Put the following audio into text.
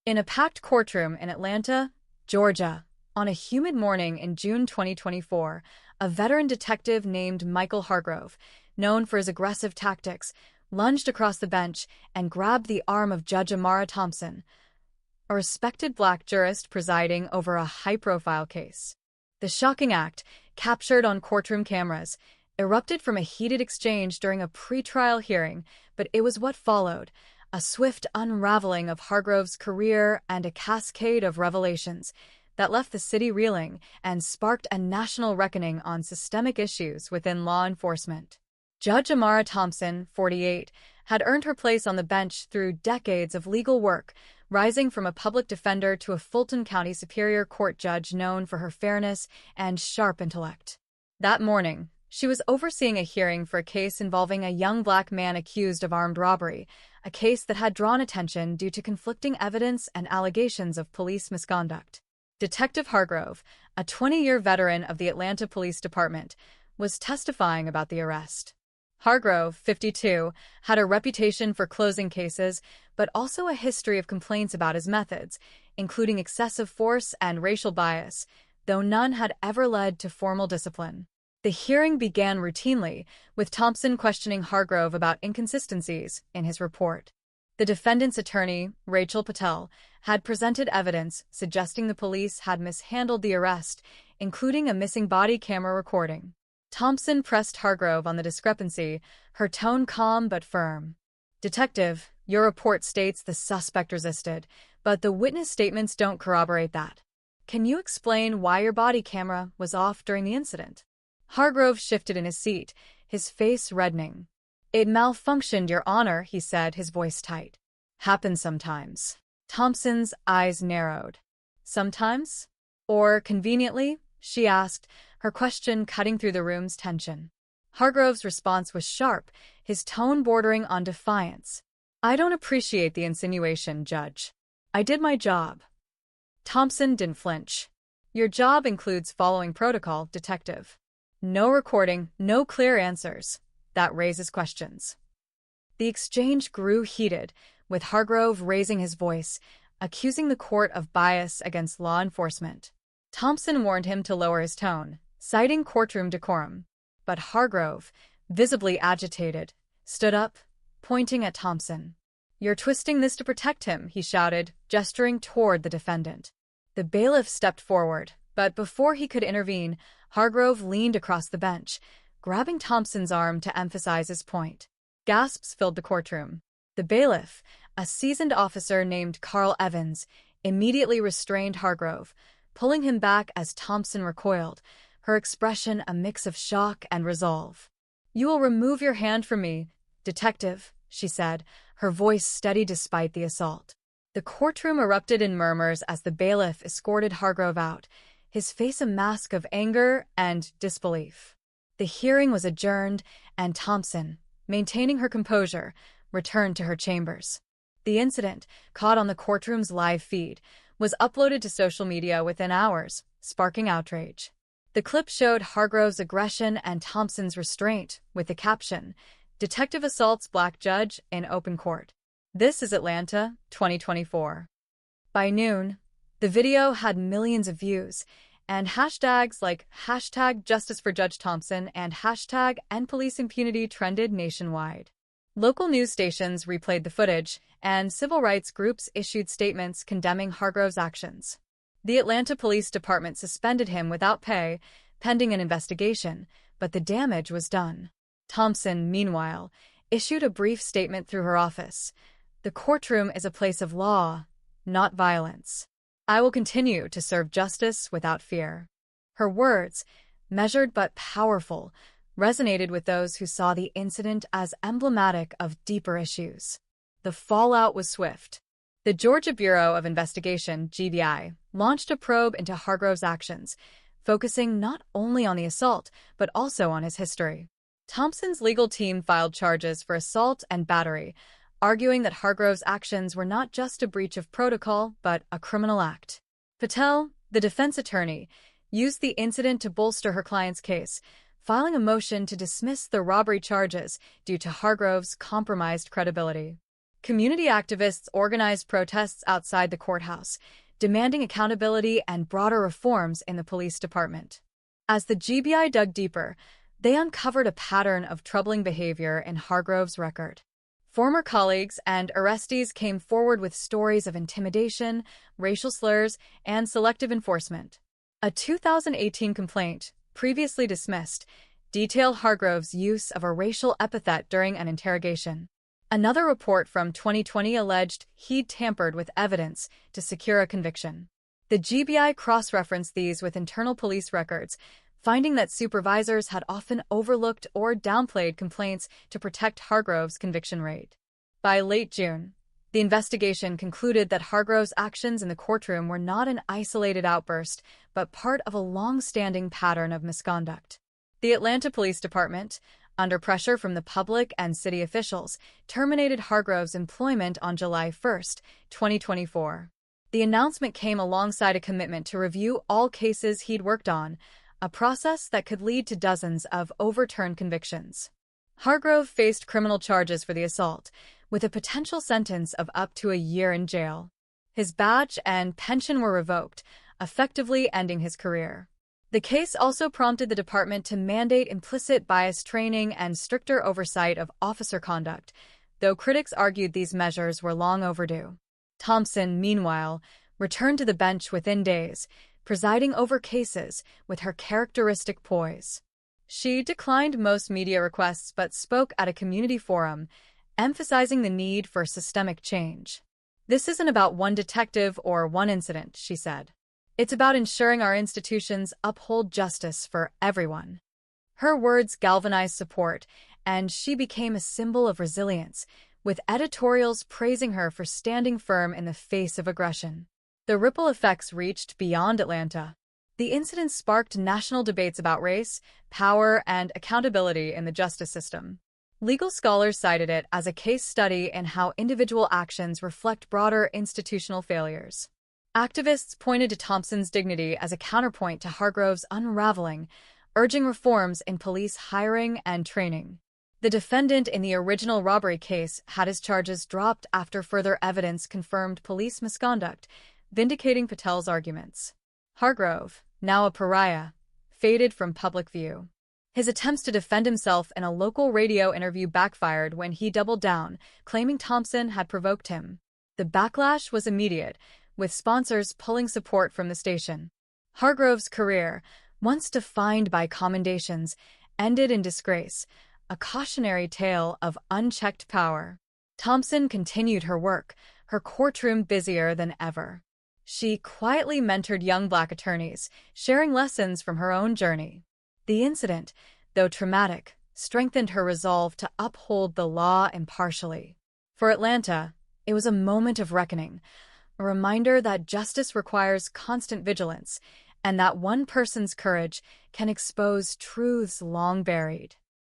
In a packed courtroom in Atlanta, Georgia, on a humid morning in June 2024, a veteran detective named Michael Hargrove, known for his aggressive tactics, lunged across the bench and grabbed the arm of Judge Amara Thompson, a respected black jurist presiding over a high-profile case. The shocking act, captured on courtroom cameras, erupted from a heated exchange during a pretrial hearing, but it was what followed, a swift unraveling of Hargrove's career and a cascade of revelations that left the city reeling and sparked a national reckoning on systemic issues within law enforcement. Judge Amara Thompson, 48, had earned her place on the bench through decades of legal work, rising from a public defender to a Fulton County Superior Court judge known for her fairness and sharp intellect. That morning, she was overseeing a hearing for a case involving a young black man accused of armed robbery, a case that had drawn attention due to conflicting evidence and allegations of police misconduct. Detective Hargrove, a 20-year veteran of the Atlanta Police Department, was testifying about the arrest. Hargrove, 52, had a reputation for closing cases, but also a history of complaints about his methods, including excessive force and racial bias, though none had ever led to formal discipline. The hearing began routinely, with Thompson questioning Hargrove about inconsistencies in his report. The defendant's attorney, Rachel Patel, had presented evidence suggesting the police had mishandled the arrest, including a missing body camera recording. Thompson pressed Hargrove on the discrepancy, her tone calm but firm. "Detective, your report states the suspect resisted, but the witness statements don't corroborate that. Can you explain why your body camera was off during the incident?" Hargrove shifted in his seat, his face reddening. "It malfunctioned, Your Honor," he said, his voice tight. "Happens sometimes." Thompson's eyes narrowed. "Sometimes? Or conveniently?" she asked, her question cutting through the room's tension. Hargrove's response was sharp, his tone bordering on defiance. "I don't appreciate the insinuation, Judge. I did my job." Thompson didn't flinch. "Your job includes following protocol, Detective. No recording, no clear answers. That raises questions." The exchange grew heated, with Hargrove raising his voice, accusing the court of bias against law enforcement. Thompson warned him to lower his tone, citing courtroom decorum. But Hargrove, visibly agitated, stood up, pointing at Thompson. "You're twisting this to protect him," he shouted, gesturing toward the defendant. The bailiff stepped forward, but before he could intervene, Hargrove leaned across the bench, grabbing Thompson's arm to emphasize his point. Gasps filled the courtroom. The bailiff, a seasoned officer named Carl Evans, immediately restrained Hargrove, pulling him back as Thompson recoiled, her expression a mix of shock and resolve. "You will remove your hand from me, Detective," she said, her voice steady despite the assault. The courtroom erupted in murmurs as the bailiff escorted Hargrove out, his face a mask of anger and disbelief. The hearing was adjourned, and Thompson, maintaining her composure, returned to her chambers. The incident, caught on the courtroom's live feed, was uploaded to social media within hours, sparking outrage. The clip showed Hargrove's aggression and Thompson's restraint, with the caption, "Detective assaults black judge in open court." This is Atlanta, 2024. By noon, the video had millions of views, and hashtags like #JusticeForJudge Thompson and #EndPoliceImpunity trended nationwide. Local news stations replayed the footage, and civil rights groups issued statements condemning Hargrove's actions. The Atlanta Police Department suspended him without pay, pending an investigation, but the damage was done. Thompson, meanwhile, issued a brief statement through her office. "The courtroom is a place of law, not violence. I will continue to serve justice without fear." Her words, measured but powerful, resonated with those who saw the incident as emblematic of deeper issues. The fallout was swift. The Georgia Bureau of Investigation, GBI, launched a probe into Hargrove's actions, focusing not only on the assault, but also on his history. Thompson's legal team filed charges for assault and battery, arguing that Hargrove's actions were not just a breach of protocol, but a criminal act. Patel, the defense attorney, used the incident to bolster her client's case, filing a motion to dismiss the robbery charges due to Hargrove's compromised credibility. Community activists organized protests outside the courthouse, demanding accountability and broader reforms in the police department. As the GBI dug deeper, they uncovered a pattern of troubling behavior in Hargrove's record. Former colleagues and arrestees came forward with stories of intimidation, racial slurs, and selective enforcement. A 2018 complaint, previously dismissed, detailed Hargrove's use of a racial epithet during an interrogation. Another report from 2020 alleged he'd tampered with evidence to secure a conviction. The GBI cross-referenced these with internal police records, finding that supervisors had often overlooked or downplayed complaints to protect Hargrove's conviction rate. By late June, the investigation concluded that Hargrove's actions in the courtroom were not an isolated outburst, but part of a long-standing pattern of misconduct. The Atlanta Police Department, under pressure from the public and city officials, terminated Hargrove's employment on July 1, 2024. The announcement came alongside a commitment to review all cases he'd worked on, a process that could lead to dozens of overturned convictions. Hargrove faced criminal charges for the assault, with a potential sentence of up to a year in jail. His badge and pension were revoked, effectively ending his career. The case also prompted the department to mandate implicit bias training and stricter oversight of officer conduct, though critics argued these measures were long overdue. Thompson, meanwhile, returned to the bench within days, presiding over cases with her characteristic poise. She declined most media requests but spoke at a community forum, emphasizing the need for systemic change. "This isn't about one detective or one incident," she said. "It's about ensuring our institutions uphold justice for everyone." Her words galvanized support, and she became a symbol of resilience, with editorials praising her for standing firm in the face of aggression. The ripple effects reached beyond Atlanta. The incident sparked national debates about race, power, and accountability in the justice system. Legal scholars cited it as a case study in how individual actions reflect broader institutional failures. Activists pointed to Thompson's dignity as a counterpoint to Hargrove's unraveling, urging reforms in police hiring and training. The defendant in the original robbery case had his charges dropped after further evidence confirmed police misconduct, vindicating Patel's arguments. Hargrove, now a pariah, faded from public view. His attempts to defend himself in a local radio interview backfired when he doubled down, claiming Thompson had provoked him. The backlash was immediate, with sponsors pulling support from the station. Hargrove's career, once defined by commendations, ended in disgrace, a cautionary tale of unchecked power. Thompson continued her work, her courtroom busier than ever. She quietly mentored young Black attorneys, sharing lessons from her own journey. The incident, though traumatic, strengthened her resolve to uphold the law impartially. For Atlanta, it was a moment of reckoning, a reminder that justice requires constant vigilance, and that one person's courage can expose truths long buried.